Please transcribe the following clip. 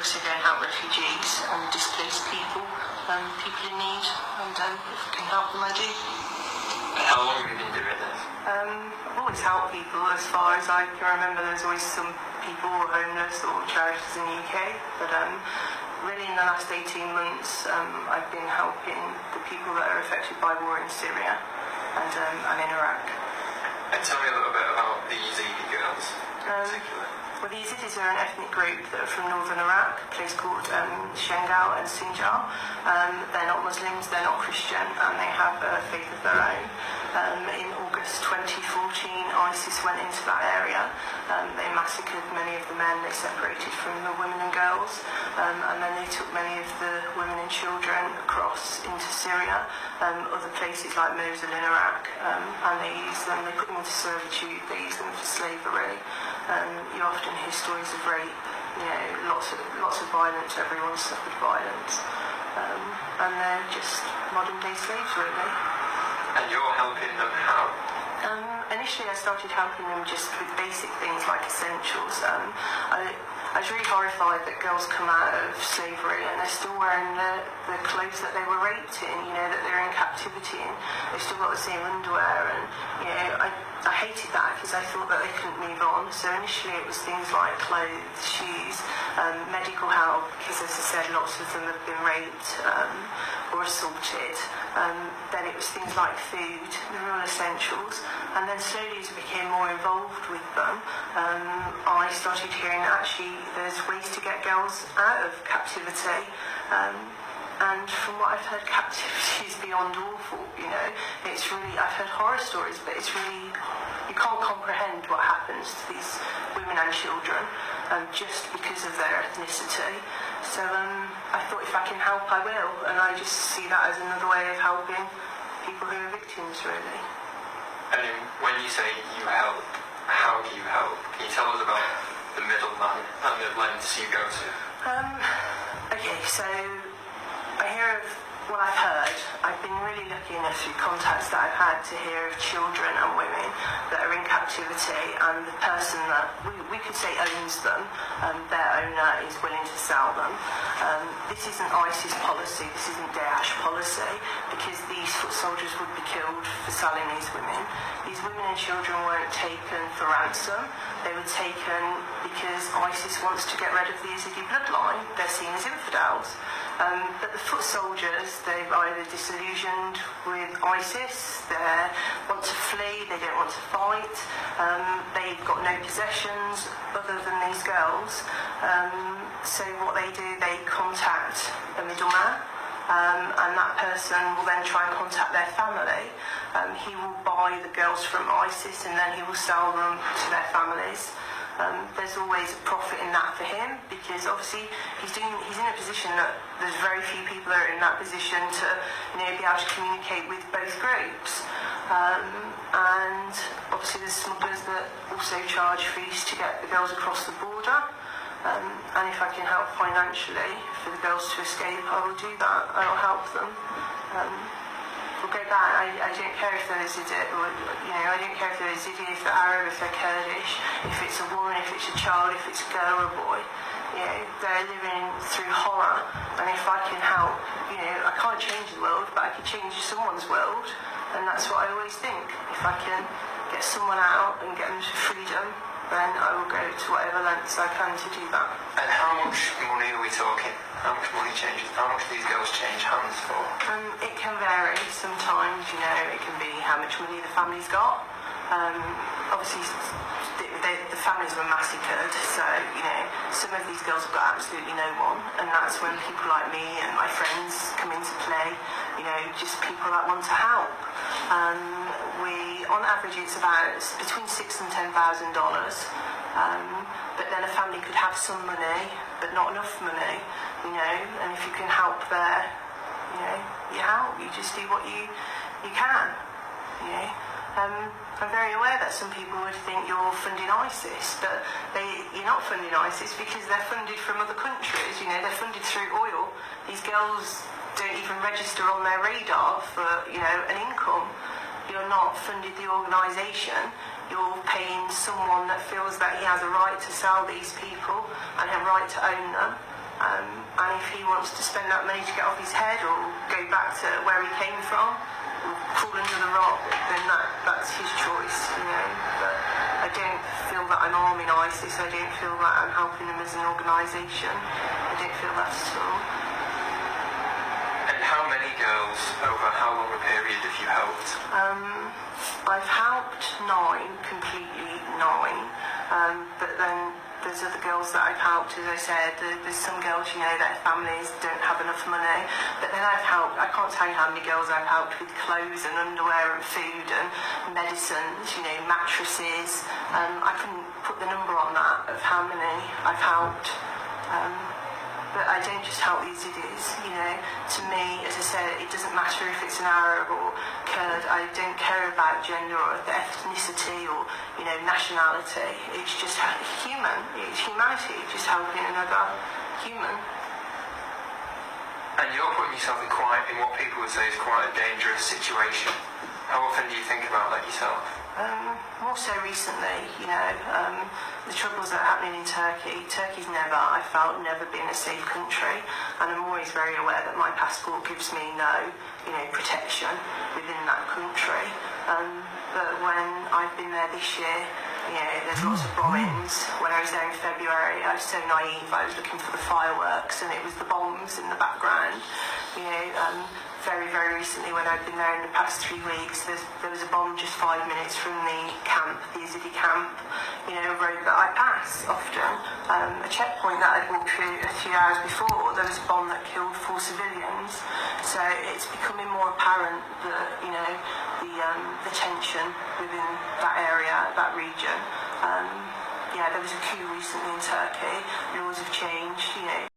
also go and help refugees and displaced people, people in need, and if I can help them, I do. And how long have you been doing this? I've always helped people as far as I can remember. There's always some people who are homeless or charities in the UK, but really in the last 18 months I've been helping the people that are affected by war in Syria and in Iraq. And tell me a little bit about the Yazidi girls in particular. Well, the Yazidis are an ethnic group that are from northern Iraq, a place called Shengal and Sinjar. They're not Muslims, they're not Christian, and they have a faith of their own. In August 2014, ISIS went into that area. They massacred many of the men, they separated from the women and girls, and then they took many of the women and children across into Syria, other places like Mosul in Iraq, and they put them into servitude, they used them for slavery. You often hear stories of rape, you know, lots of violence, everyone's suffered violence, and they're just modern day slaves really. And you're helping them how? Initially I started helping them just with basic things like essentials. I was really horrified that girls come out of slavery and they're still wearing the clothes that they were raped in, you know, that they're in captivity in. They've still got the same underwear, and you know, I hated that because I thought that they couldn't move on. So initially it was things like clothes, shoes, medical help, because as I said, lots of them have been raped or assaulted. Then it was things like food, the real essentials, and then slowly as I became more involved with them, I started hearing that actually there's ways to get girls out of captivity. And from what I've heard, captivity is beyond awful, you know. It's really, I've heard horror stories, but it's really, you can't comprehend what happens to these women and children just because of their ethnicity. So I thought if I can help, I will, and I just see that as another way of helping people who are victims, really. And when you say you help, how do you help? Can you tell us about the middleman and the lengths you go to? Okay, so I hear of what I've heard. I've been really lucky enough through contacts that I've had to hear of children and women that are in captivity, and the person that we could say owns them, their owner is willing to sell them. This isn't ISIS policy, this isn't Daesh policy, because these foot soldiers would be killed for selling these women. These women and children weren't taken for ransom, they were taken because ISIS wants to get rid of the Yazidi bloodline. They're seen as infidels. But the foot soldiers, they've either disillusioned with ISIS, they want to flee, they don't want to fight, they've got no possessions other than these girls. So what they do, they contact a middleman, and that person will then try and contact their family. He will buy the girls from ISIS and then he will sell them to their families. There's always a profit in that for him, because obviously he's in a position that there's very few people that are in that position to, you know, be able to communicate with both groups. And obviously there's smugglers that also charge fees to get the girls across the border. And if I can help financially for the girls to escape, I will do that. I will help them. We'll go back. I don't care if they're Yazidi, or you know, I don't care if they're Yazidi, if they're Arab, if they're Kurdish, if it's a woman, if it's a child, if it's a girl or a boy. You know, they're living through horror, and if I can help, you know, I can't change the world, but I can change someone's world, and that's what I always think. If I can get someone out and get them to freedom, then I will go to whatever lengths I can to do that. And how much money are we talking? How much money changes? How much do these girls change hands for? It can vary. Sometimes, you know, it can be how much money the family's got. Obviously, the families were massacred, so, you know, some of these girls have got absolutely no one, and that's when people like me and my friends come into play, you know, just people that want to help. On average, it's about between $6,000 and $10,000, but then a family could have some money, but not enough money, you know, and if you can help there, you know, you help, you just do what you can, you know. I'm very aware that some people would think you're funding ISIS, but you're not funding ISIS because they're funded from other countries, you know, they're funded through oil. These girls don't even register on their radar for, you know, an income. You're not funded the organisation, you're paying someone that feels that he has a right to sell these people and a right to own them. And if he wants to spend that money to get off his head or go back to where he came from, or crawl under the rock, then that's his choice, you know. But I don't feel that I'm arming ISIS. I don't feel that I'm helping them as an organisation. I don't feel that at all. And how many girls over how long a period have you helped? I've helped 9, completely 9, but then there's other girls that I've helped, as I said. There's some girls, you know, their families don't have enough money, but then I've helped, I can't tell you how many girls I've helped with clothes and underwear and food and medicines, you know, mattresses. I couldn't put the number on that of how many I've helped. But I don't just help the Yazidis, you know. To me, as I said, it doesn't matter if it's an Arab or Kurd. I don't care about gender or ethnicity or, you know, nationality. It's just human. It's humanity, just helping another human. And you're putting yourself in what people would say is quite a dangerous situation. How often do you think about that yourself? More so recently, you know, the troubles that are happening in Turkey. Turkey's never been a safe country, and I'm always very aware that my passport gives me no, you know, protection within that country. But when I've been there this year, you know, there's lots of bombings. When I was there in February, I was so naive, I was looking for the fireworks and it was the bombs in the background. You know, very, very recently when I've been there in the past 3 weeks, there was a bomb just 5 minutes from the camp, the Yazidi camp, you know, a road that I pass often. A checkpoint that I'd walked through a few hours before, there was a bomb that killed 4 civilians. So it's becoming more apparent that, you know, the tension within that area, that region. Yeah, there was a coup recently in Turkey. Laws have changed, you know.